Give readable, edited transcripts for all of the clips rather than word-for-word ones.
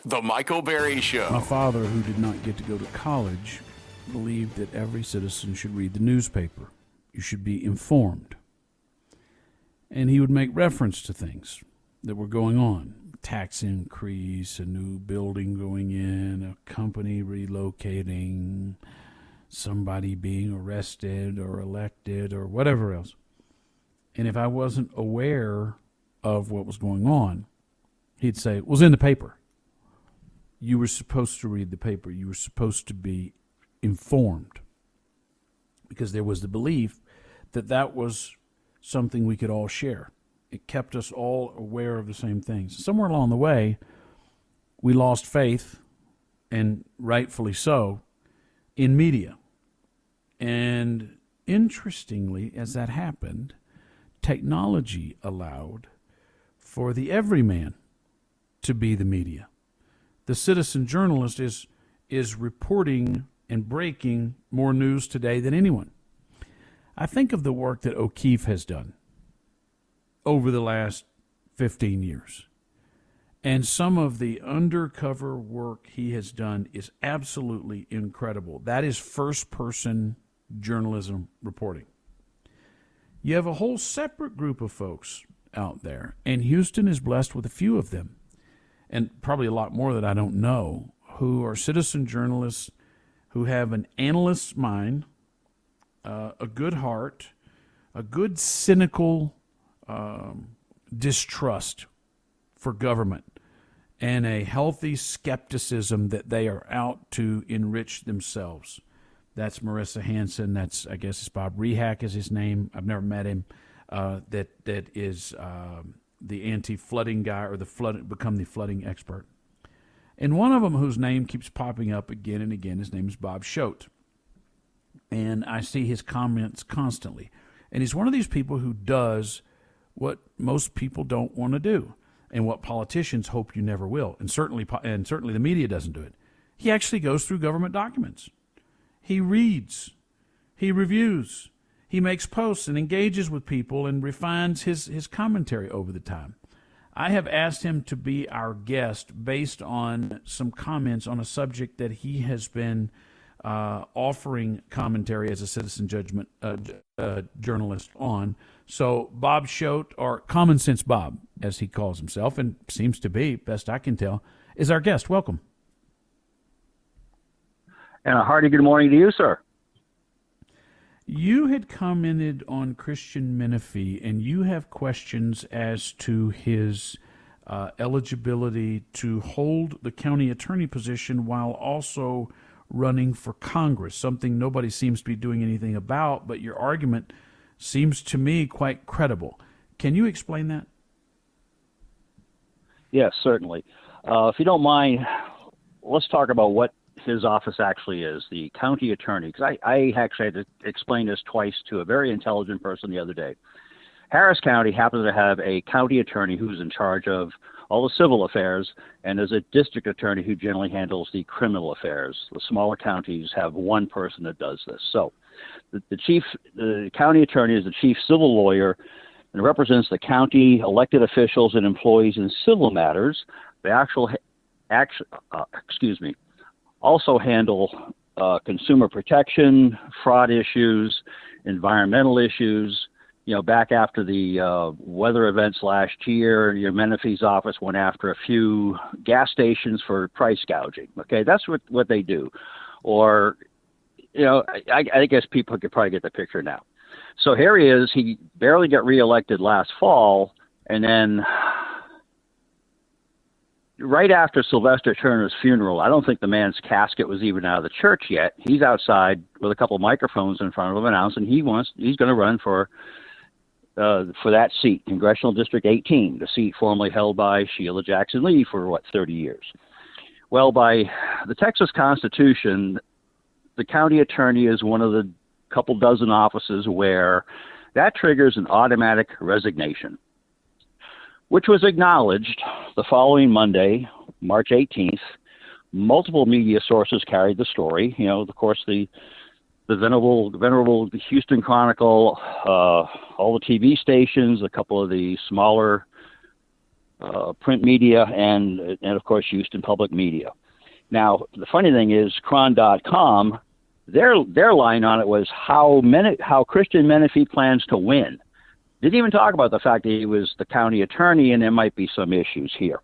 The Michael Berry Show. My father, who did not get to go to college, believed that every citizen should read the newspaper. You should be informed. And he would make reference to things that were going on. Tax increase, a new building going in, a company relocating, somebody being arrested or elected or whatever else. And if I wasn't aware of what was going on, he'd say, it was in the paper. You were supposed to read the paper. You were supposed to be informed, because there was the belief that that was something we could all share. It kept us all aware of the same things. Somewhere along the way, we lost faith, and rightfully so, in media. And interestingly, as that happened, technology allowed for the everyman to be the media. The citizen journalist is reporting and breaking more news today than anyone. I think of the work that O'Keefe has done over the last 15 years. And some of the undercover work he has done is absolutely incredible. That is first-person journalism reporting. You have a whole separate group of folks out there, and Houston is blessed with a few of them, and probably a lot more that I don't know, who are citizen journalists who have an analyst's mind, a good heart, a good cynical distrust for government, and a healthy skepticism that they are out to enrich themselves. That's Marissa Hanson. That's, I guess it's Bob Rehack is his name. I've never met him. That is the anti-flooding guy, or become the flooding expert. And one of them whose name keeps popping up again and again, his name is Bob Schote. And I see his comments constantly. And he's one of these people who does what most people don't want to do, and what politicians hope you never will. And certainly the media doesn't do it. He actually goes through government documents. He reads. He reviews. He makes posts and engages with people and refines his commentary over the time. I have asked him to be our guest based on some comments on a subject that he has been offering commentary as a citizen judgment journalist on. So Bob Schote, or Common Sense Bob, as he calls himself, and seems to be, best I can tell, is our guest. Welcome. And a hearty good morning to you, sir. You had commented on Christian Menefee, and you have questions as to his eligibility to hold the county attorney position while also running for Congress, something nobody seems to be doing anything about, but your argument seems to me quite credible. Can you explain that? Yes, certainly. If you don't mind, let's talk about what his office actually is, the county attorney, because I actually had to explain this twice to a very intelligent person the other day. Harris County happens to have a county attorney who's in charge of all the civil affairs, and there's a district attorney who generally handles the criminal affairs. The smaller counties have one person that does this. So the county attorney is the chief civil lawyer and represents the county elected officials and employees in civil matters. They also handle consumer protection, fraud issues, environmental issues. You know, back after the weather events last year, your Menefee's office went after a few gas stations for price gouging. Okay, that's what they do. Or, you know, I guess people could probably get the picture now. So here he is. He barely got reelected last fall, and then right after Sylvester Turner's funeral, I don't think the man's casket was even out of the church yet. He's outside with a couple of microphones in front of him announcing he's going to run for that seat, Congressional District 18, the seat formerly held by Sheila Jackson Lee for, 30 years. Well, by the Texas Constitution, the county attorney is one of the couple dozen offices where that triggers an automatic resignation, which was acknowledged the following Monday, March 18th. Multiple media sources carried the story. You know, of course, the venerable Houston Chronicle, all the TV stations, a couple of the smaller print media and of course Houston public media. Now, the funny thing is, Cron.com, their line on it was how Christian Menefee plans to win. Didn't even talk about the fact that he was the county attorney and there might be some issues here.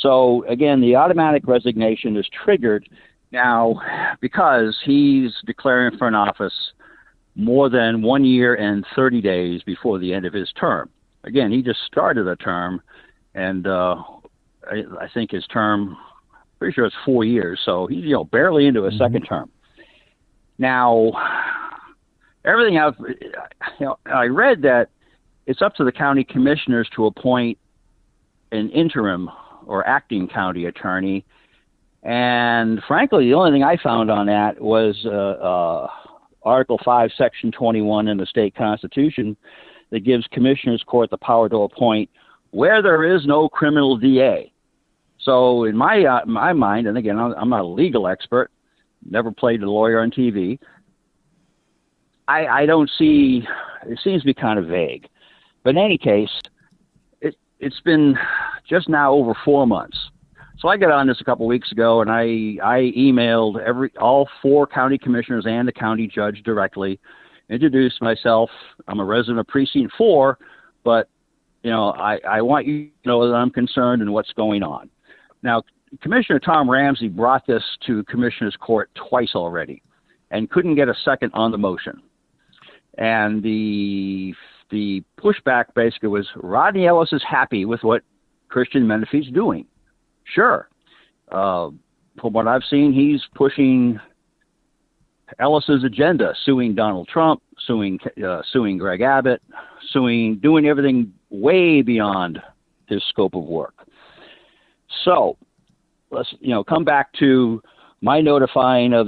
So again, the automatic resignation is triggered now because he's declaring for an office more than 1 year and 30 days before the end of his term. Again, he just started a term, and I think his term, pretty sure it's 4 years, so he's barely into a second term. Now, everything I read that it's up to the county commissioners to appoint an interim or acting county attorney, and frankly, the only thing I found on that was Article 5, Section 21 in the state constitution that gives commissioners court the power to appoint where there is no criminal DA. So in my mind, and again, I'm not a legal expert, never played a lawyer on TV, I don't see, it seems to be kind of vague. But in any case, it's been just now over 4 months. So I got on this a couple weeks ago, and I emailed all 4 county commissioners and the county judge directly, introduced myself. I'm a resident of Precinct 4, but I want you to know that I'm concerned and what's going on. Now, Commissioner Tom Ramsey brought this to Commissioner's Court twice already and couldn't get a second on the motion. And the pushback basically was, Rodney Ellis is happy with what Christian Menefee's doing. Sure. From what I've seen, he's pushing Ellis's agenda, suing Donald Trump, suing Greg Abbott, doing everything way beyond his scope of work. So let's come back to my notifying of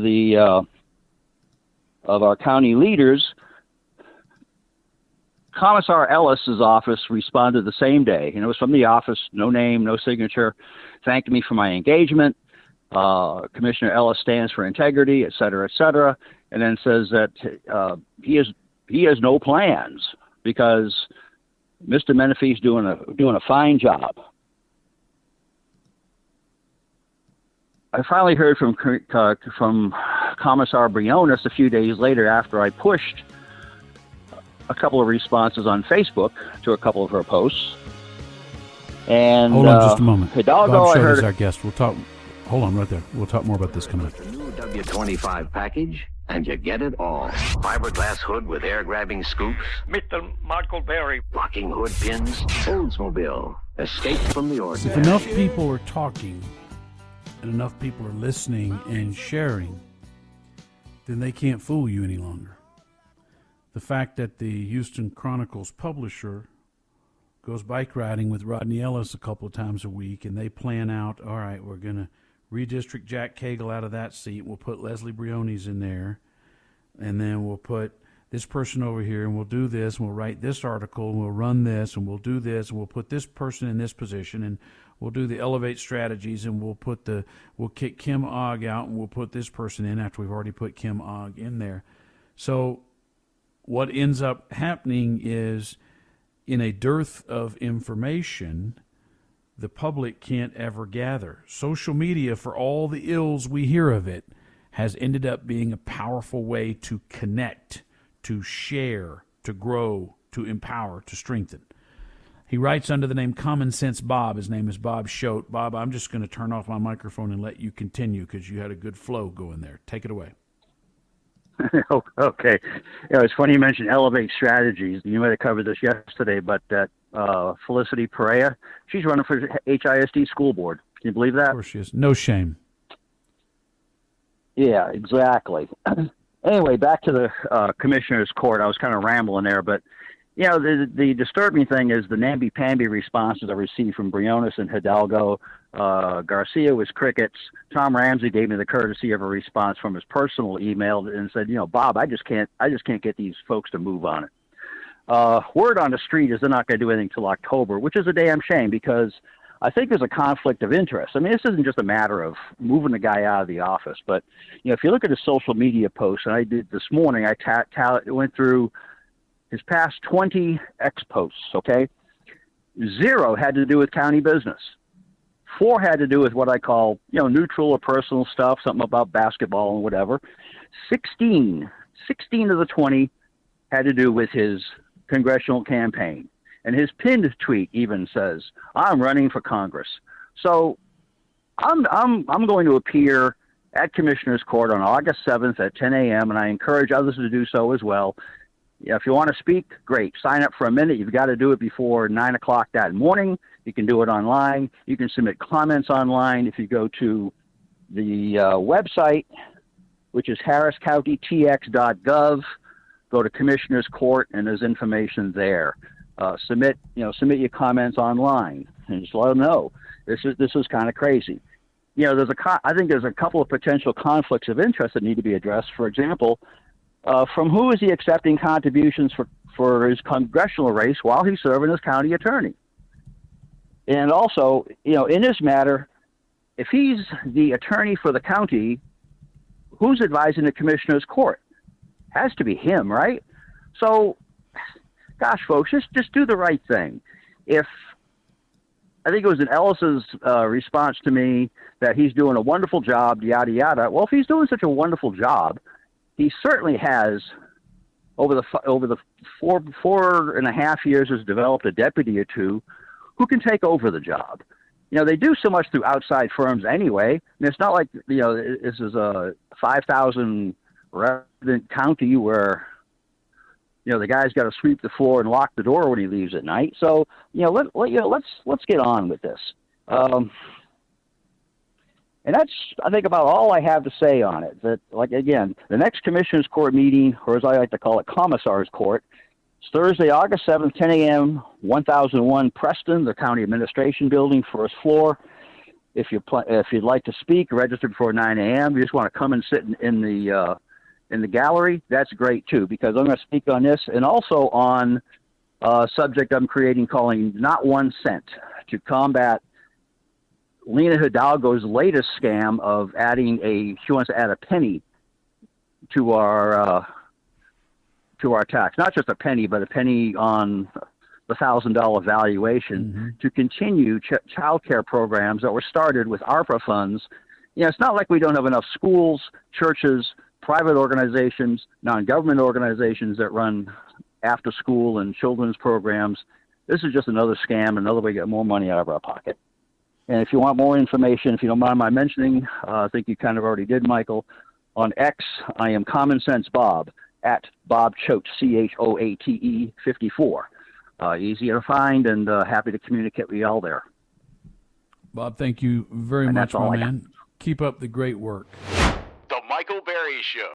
our county leaders. Commissar Ellis's office responded the same day. It was from the office, no name, no signature, thanked me for my engagement. Commissioner Ellis stands for integrity, et cetera, and then says that he has no plans because Mr. Menefee's doing a fine job. I finally heard from Commissar Briones a few days later after I pushed a couple of responses on Facebook to a couple of her posts. And hold on just a moment. Hidalgo, Bob I heard is our guest. We'll talk. Hold on right there. We'll talk more about this coming up. The new W25 package, and you get it all. Fiberglass hood with air-grabbing scoops. Mr. Michael Berry. Locking hood pins. Oldsmobile. Escape from the If ordinary. enough people are talking and enough people are listening and sharing, then they can't fool you any longer. The fact that the Houston Chronicle's publisher goes bike riding with Rodney Ellis a couple of times a week, and they plan out, all right, we're going to redistrict Jack Cagle out of that seat. We'll put Leslie Briones in there, and then we'll put this person over here, and we'll do this, and we'll write this article, and we'll run this, and we'll do this, and we'll put this person in this position, and we'll do the elevate strategies, and we'll kick Kim Ogg out, and we'll put this person in after we've already put Kim Ogg in there. So what ends up happening is, in a dearth of information, the public can't ever gather. Social media, for all the ills we hear of it, has ended up being a powerful way to connect, to share, to grow, to empower, to strengthen. He writes under the name Common Sense Bob. His name is Bob Schote. Bob, I'm just going to turn off my microphone and let you continue because you had a good flow going there. Take it away. Okay. It's funny you mentioned elevate strategies. You might have covered this yesterday, but that Felicity Perea, she's running for HISD school board. Can you believe that? Of course she is. No shame. Yeah, exactly. Anyway, back to the commissioner's court. I was kind of rambling there, but the disturbing thing is the namby-pamby responses I received from Briones and Hidalgo. Garcia was crickets. Tom Ramsey gave me the courtesy of a response from his personal email and said, Bob, I just can't get these folks to move on it. Word on the street is they're not going to do anything till October, which is a damn shame because I think there's a conflict of interest. I mean, this isn't just a matter of moving the guy out of the office, but if you look at his social media posts, and I did this morning, I went through his past 20 X posts, okay? 0 had to do with county business. 4 had to do with what I call, neutral or personal stuff, something about basketball and whatever. 16 of the 20 had to do with his congressional campaign. And his pinned tweet even says, "I'm running for Congress." So I'm going to appear at Commissioner's Court on August 7th at 10 a.m., and I encourage others to do so as well. If you want to speak, great. Sign up for a minute. You've got to do it before 9 o'clock that morning. You can do it online. You can submit comments online if you go to the website, which is harriscountytx.gov. Go to Commissioner's Court, and there's information there. Submit your comments online, and just let them know. This is kind of crazy. I think there's a couple of potential conflicts of interest that need to be addressed. For example, from who is he accepting contributions for his congressional race while he's serving as county attorney? And also, in this matter, if he's the attorney for the county, who's advising the Commissioner's Court? Has to be him, right? So, gosh, folks, just do the right thing. I think it was in Ellis's response to me that he's doing a wonderful job, yada, yada. Well, if he's doing such a wonderful job, he certainly has, over the 4.5 years, has developed a deputy or two who can take over the job. They do so much through outside firms anyway. And it's not like, this is a 5,000 resident county where, the guy's got to sweep the floor and lock the door when he leaves at night. So, let's get on with this. And that's, I think, about all I have to say on it. That, again, the next Commissioner's Court meeting, or as I like to call it, Commissar's Court, is Thursday, August 7th, 10 a.m., 1001 Preston, the County Administration Building, first floor. If you'd like to speak, register before 9 a.m. You just want to come and sit in the gallery, that's great too, because I'm going to speak on this and also on a subject I'm creating calling Not 1 Cent to combat Lena Hidalgo's latest scam of she wants to add a penny to our tax. Not just a penny, but a penny on the $1,000 valuation to continue child care programs that were started with ARPA funds. It's not like we don't have enough schools, churches, private organizations, non-government organizations that run after school and children's programs. This is just another scam, another way to get more money out of our pocket. And if you want more information, if you don't mind my mentioning, I think you kind of already did, Michael, on X, I am Common Sense Bob, at Bob Choate, CHOATE 54. Easy to find, and happy to communicate with you all there. Bob, thank you very much, my man. Keep up the great work. The Michael Berry Show.